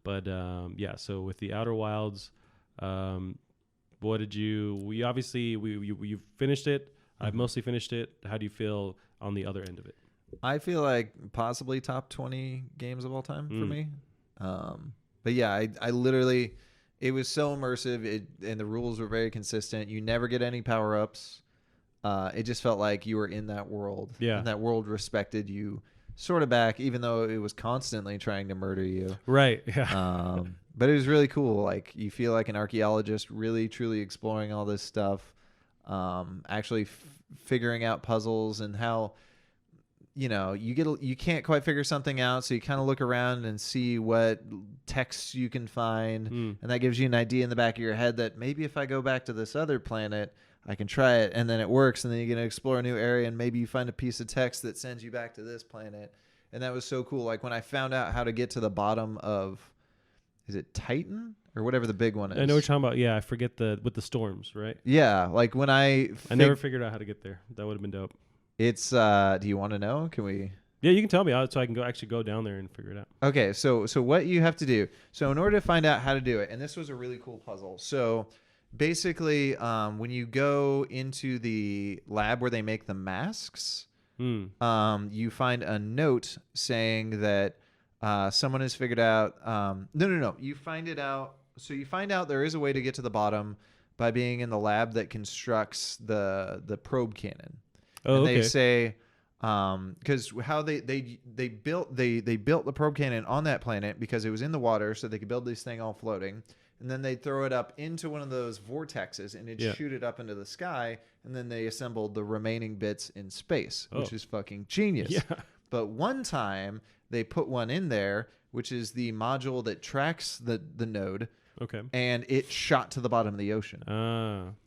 But yeah, so with the Outer Wilds, what did we obviously you finished it. I've mostly finished it. How do you feel on the other end of it? I feel like possibly top 20 games of all time for me. But yeah, I literally, it was so immersive, and the rules were very consistent. You never get any power-ups. It just felt like you were in that world. Yeah. And that world respected you sort of back, even though it was constantly trying to murder you. Right, yeah. But it was really cool. Like, you feel like an archaeologist really, truly exploring all this stuff, actually figuring out puzzles and how... you can't quite figure something out, so you kind of look around and see what texts you can find, and that gives you an idea in the back of your head that maybe if I go back to this other planet, I can try it, and then it works, and then you're going to explore a new area, and maybe you find a piece of text that sends you back to this planet, and that was so cool. Like, when I found out how to get to the bottom of, is it Titan? Or whatever the big one is. I know what you're talking about. Yeah, I forget with the storms, right? Yeah, like when I never figured out how to get there. That would have been dope. It's do you want to know? Can we? Yeah, you can tell me so I can go down there and figure it out. Okay, so what you have to do. So in order to find out how to do it, and this was a really cool puzzle. So basically, when you go into the lab where they make the masks, you find a note saying that someone has figured out. No. You find it out. So you find out there is a way to get to the bottom by being in the lab that constructs the probe cannon. Oh, and okay. they say, because how they built the probe cannon on that planet because it was in the water, so they could build this thing all floating, and then they'd throw it up into one of those vortexes, and it'd shoot it up into the sky, and then they assembled the remaining bits in space, which is fucking genius. Yeah. But one time they put one in there, which is the module that tracks the node. Okay. And it shot to the bottom of the ocean.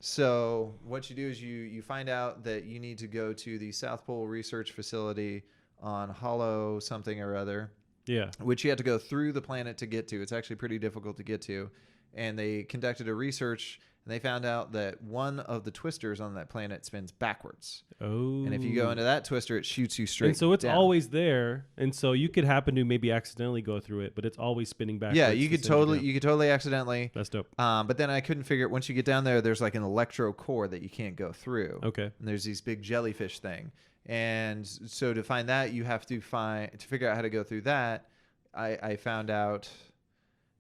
So what you do is you find out that you need to go to the South Pole Research Facility on Hollow something or other. Yeah. Which you have to go through the planet to get to. It's actually pretty difficult to get to. And they conducted a research, and they found out that one of the twisters on that planet spins backwards. Oh. And if you go into that twister, it shoots you straight And so it's down. always there. And so you could happen to maybe accidentally go through it, but it's always spinning backwards. Yeah, you could totally accidentally. That's dope. But then I couldn't figure it. Once you get down there, there's like an electro core that you can't go through. Okay. And there's these big jellyfish thing. And so to find that, you have to figure out how to go through that. I found out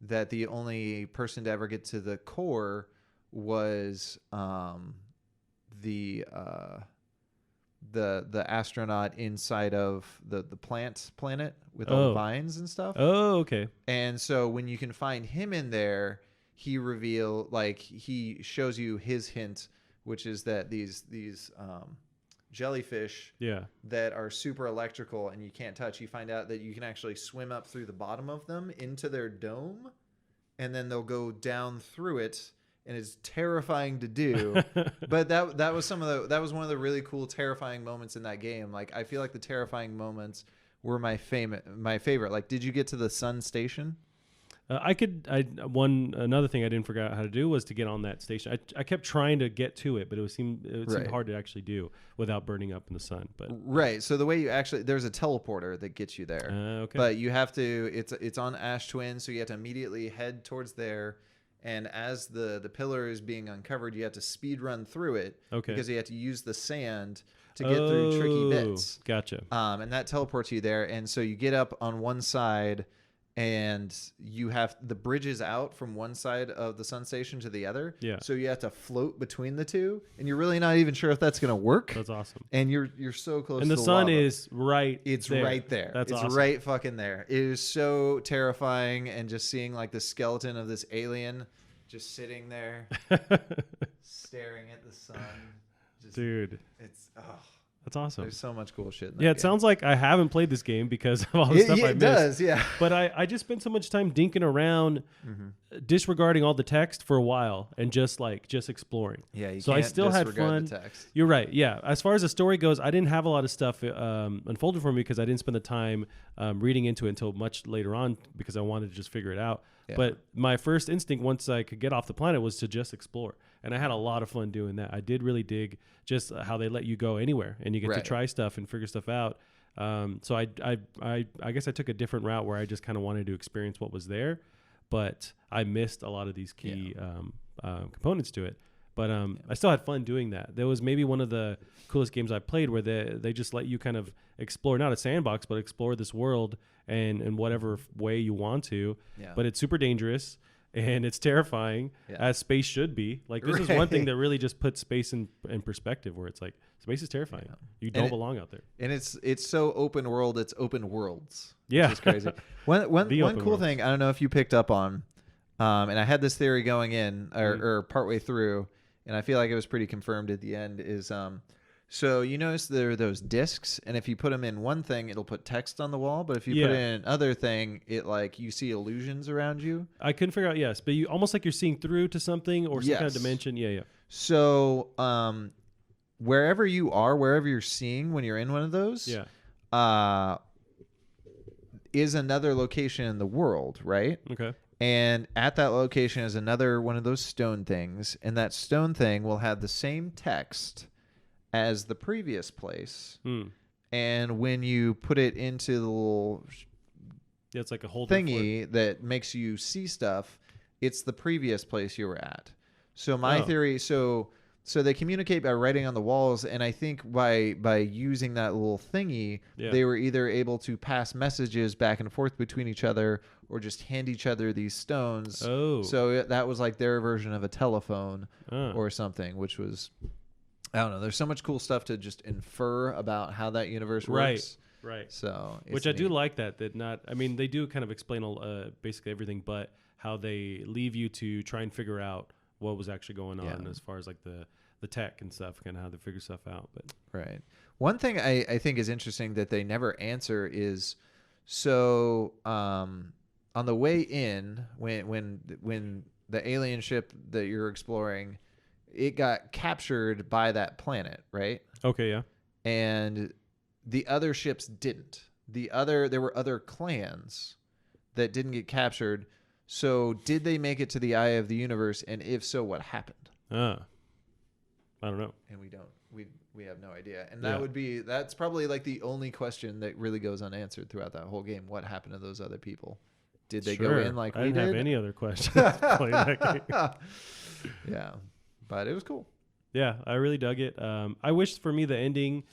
that the only person to ever get to the core was the astronaut inside of the planet with all the vines and stuff. Oh, okay. And so when you can find him in there, he shows you his hint, which is that these jellyfish that are super electrical and you can't touch, you find out that you can actually swim up through the bottom of them into their dome, and then they'll go down through it, and it's terrifying to do. But that was one of the really cool terrifying moments in that game. Like, I feel like the terrifying moments were my favorite. Like, did you get to the sun station? Another thing I didn't figure out how to do was to get on that station. I kept trying to get to it, but it seemed hard to actually do without burning up in the sun. But right. So the way there's a teleporter that gets you there. Okay. But you have to. It's on Ash Twin, so you have to immediately head towards there. And as the pillar is being uncovered, you have to speed run through it. Okay. Because you have to use the sand to get through tricky bits. Gotcha. And that teleports you there. And so you get up on one side, and you have the bridges out from one side of the sun station to the other. Yeah. So you have to float between the two, and you're really not even sure if that's going to work. That's awesome. And you're so close. And to the sun lava. is right. It's there. right there. That's it's awesome. right fucking there. It is so terrifying, and just seeing like the skeleton of this alien just sitting there, staring at the sun. Dude, it's that's awesome. There's so much cool shit in that Yeah, it game. sounds like I haven't played this game because of all the stuff I missed. It does, yeah. But I just spent so much time dinking around, disregarding all the text for a while and just exploring. Yeah, you so can't I still had fun. the text. You're right. Yeah. As far as the story goes, I didn't have a lot of stuff unfolded for me because I didn't spend the time reading into it until much later on because I wanted to just figure it out. Yeah. But my first instinct once I could get off the planet was to just explore. And I had a lot of fun doing that. I did really dig just how they let you go anywhere and you get to try stuff and figure stuff out. So I guess I took a different route where I just kind of wanted to experience what was there. but I missed a lot of these key components to it. But I still had fun doing that. There was maybe one of the coolest games I played where they just let you kind of explore, not a sandbox, but explore this world and in whatever way you want to. Yeah. But it's super dangerous and it's terrifying, as space should be. Like, this is one thing that really just puts space in perspective, where it's like, space is terrifying. Yeah. You don't belong out there. And it's so open world, it's open worlds. Yeah. Which is crazy. One cool thing, I don't know if you picked up on, and I had this theory going in or partway through, and I feel like it was pretty confirmed at the end, is so you notice there are those discs, and if you put them in one thing, it'll put text on the wall, but if you put it in another thing, it like you see illusions around you. I couldn't figure out, but you almost like you're seeing through to something or some kind of dimension. Yeah. So wherever you are, wherever you're seeing when you're in one of those, is another location in the world, right? Okay. And at that location is another one of those stone things, and that stone thing will have the same text as the previous place. And when you put it into the little it's like a whole thingy that makes you see stuff, it's the previous place you were at. So my theory, so they communicate by writing on the walls, and I think by using that little thingy, they were either able to pass messages back and forth between each other or just hand each other these stones. Oh. So that was like their version of a telephone or something, which was, I don't know. There's so much cool stuff to just infer about how that universe works. Right. So, which I do like that not, I mean, they do kind of explain basically everything, but how they leave you to try and figure out what was actually going on as far as like the tech and stuff, kind of how they figure stuff out. But right. One thing I think is interesting that they never answer is, so on the way in, when the alien ship that you're exploring, it got captured by that planet, right? Okay, yeah. And the other ships didn't. There were other clans that didn't get captured. So did they make it to the eye of the universe? And if so, what happened? I don't know. And we have no idea. And that's probably like the only question that really goes unanswered throughout that whole game. What happened to those other people? Did they go in like we did? I didn't have any other questions playing that game. Yeah. But it was cool. Yeah, I really dug it. I wish for me the ending.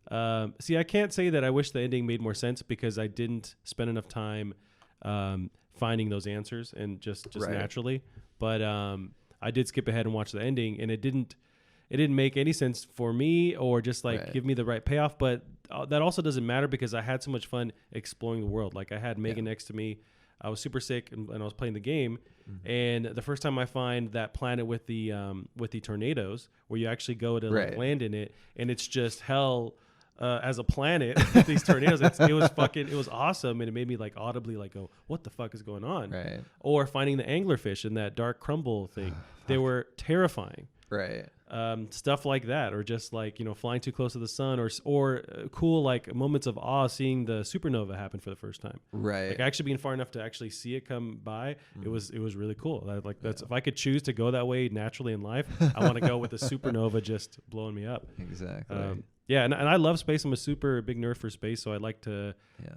I can't say that I wish the ending made more sense because I didn't spend enough time finding those answers and just naturally. But I did skip ahead and watch the ending, and it didn't make any sense for me or just like give me the right payoff. But that also doesn't matter because I had so much fun exploring the world. Like I had Megan next to me. I was super sick and I was playing the game. And the first time I find that planet with the tornadoes where you actually go to like land in it, and it's just hell as a planet with these tornadoes. It was awesome, and it made me like audibly like go, what the fuck is going on? Right. Or finding the anglerfish in that dark crumble thing. They were terrifying. Right. Stuff like that, or just like, flying too close to the sun, or cool like moments of awe seeing the supernova happen for the first time. Right. Like actually being far enough to actually see it come by, it was really cool. If I could choose to go that way naturally in life, I want to go with the supernova just blowing me up. Exactly. And I love space. I'm a super big nerd for space, so I like to.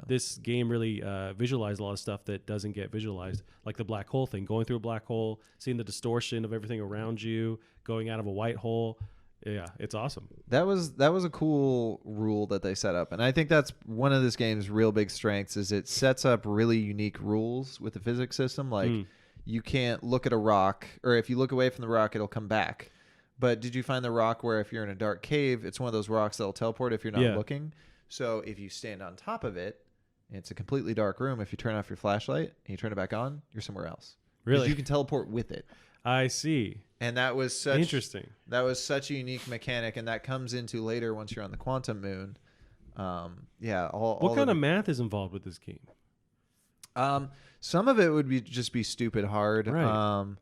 This game really visualize a lot of stuff that doesn't get visualized, like the black hole thing. Going through a black hole, seeing the distortion of everything around you, going out of a white hole. Yeah, it's awesome. That was a cool rule that they set up, and I think that's one of this game's real big strengths is it sets up really unique rules with the physics system. Like you can't look at a rock, or if you look away from the rock, it'll come back. But did you find the rock where if you're in a dark cave, it's one of those rocks that'll teleport if you're not looking? So if you stand on top of it, it's a completely dark room. If you turn off your flashlight and you turn it back on, you're somewhere else. Really? You can teleport with it. I see. And that was such interesting. That was such a unique mechanic, and that comes into later once you're on the quantum moon. What kind of math is involved with this game? Some of it would be stupid hard. Right.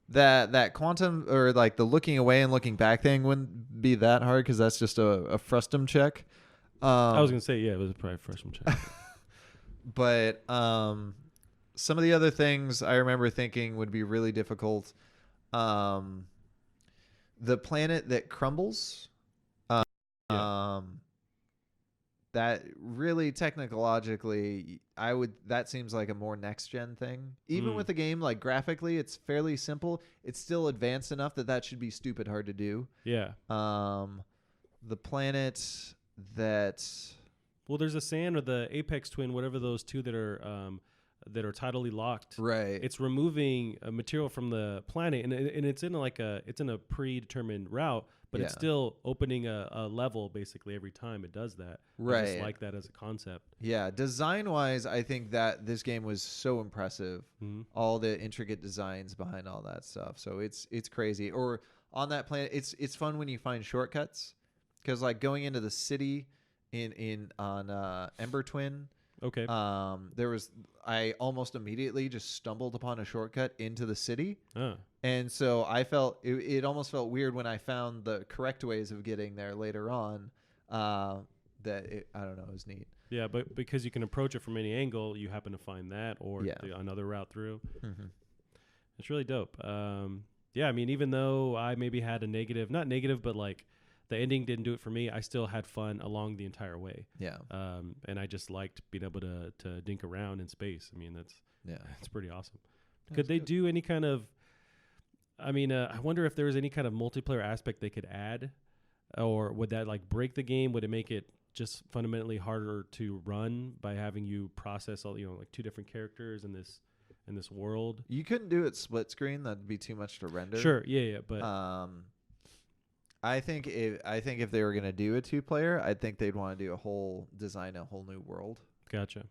That quantum or like the looking away and looking back thing wouldn't be that hard because that's just a frustum check. I was gonna say it was probably a frustum check. But some of the other things I remember thinking would be really difficult. The planet that crumbles. That that really technologically, that seems like a more next gen thing. Even with the game, like graphically, it's fairly simple. It's still advanced enough that should be stupid hard to do. Yeah. The planet that. Well, there's a sand or the apex twin, whatever those two that are tidally locked. Right. It's removing material from the planet, and it's in a predetermined route, but it's still opening a level basically every time it does that. Right. I just like that as a concept. Yeah. Design wise, I think that this game was so impressive. Mm-hmm. All the intricate designs behind all that stuff. So it's crazy. Or on that planet, it's fun when you find shortcuts, because like going into the city on Ember Twin. Okay. I almost immediately just stumbled upon a shortcut into the city. Oh. And so I felt it almost felt weird when I found the correct ways of getting there later on. I don't know, it was neat. Yeah, but because you can approach it from any angle, you happen to find that or another route through. Mm-hmm. It's really dope. Yeah, I mean, even though I maybe had not negative, but like the ending didn't do it for me, I still had fun along the entire way. Yeah. And I just liked being able to dink around in space. I mean, that's pretty awesome. Could they do any kind of, I mean, I wonder if there was any kind of multiplayer aspect they could add, or would that like break the game? Would it make it just fundamentally harder to run by having you process all, like two different characters in this world? You couldn't do it split screen. That'd be too much to render. Sure. Yeah. But, I think if they were going to do a 2-player, I think they'd want to design a whole new world. Gotcha.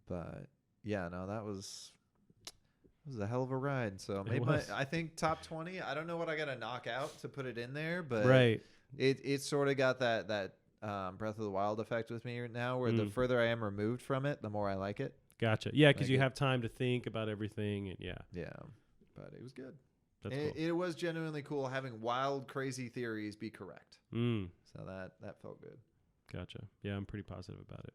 But yeah, no, that was a hell of a ride. So maybe I think top 20. I don't know what I got to knock out to put it in there, but right. It sort of got that Breath of the Wild effect with me now, where the further I am removed from it, the more I like it. Gotcha. Yeah, because you have time to think about everything, and yeah. But it was good. That's cool. It was genuinely cool having wild, crazy theories be correct. So that felt good. Gotcha. Yeah, I'm pretty positive about it.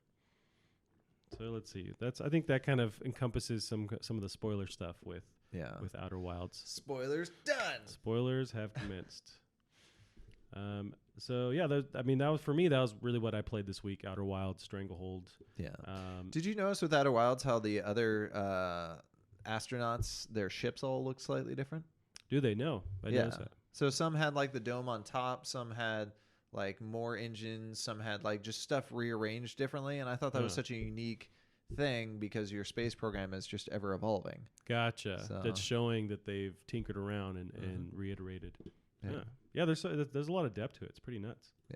So let's see. I think that kind of encompasses some of the spoiler stuff with Outer Wilds. Spoilers done. Spoilers have commenced. So yeah, that was for me. That was really what I played this week. Outer Wilds, Stranglehold. Yeah. Did you notice with Outer Wilds how the other astronauts, their ships all look slightly different? Do they? No, I noticed that. So some had like the dome on top, some had like more engines, some had like just stuff rearranged differently, and I thought that was such a unique thing because your space program is just ever evolving. Gotcha. So. That's showing that they've tinkered around and reiterated. Yeah. There's a lot of depth to it. It's pretty nuts. Yeah.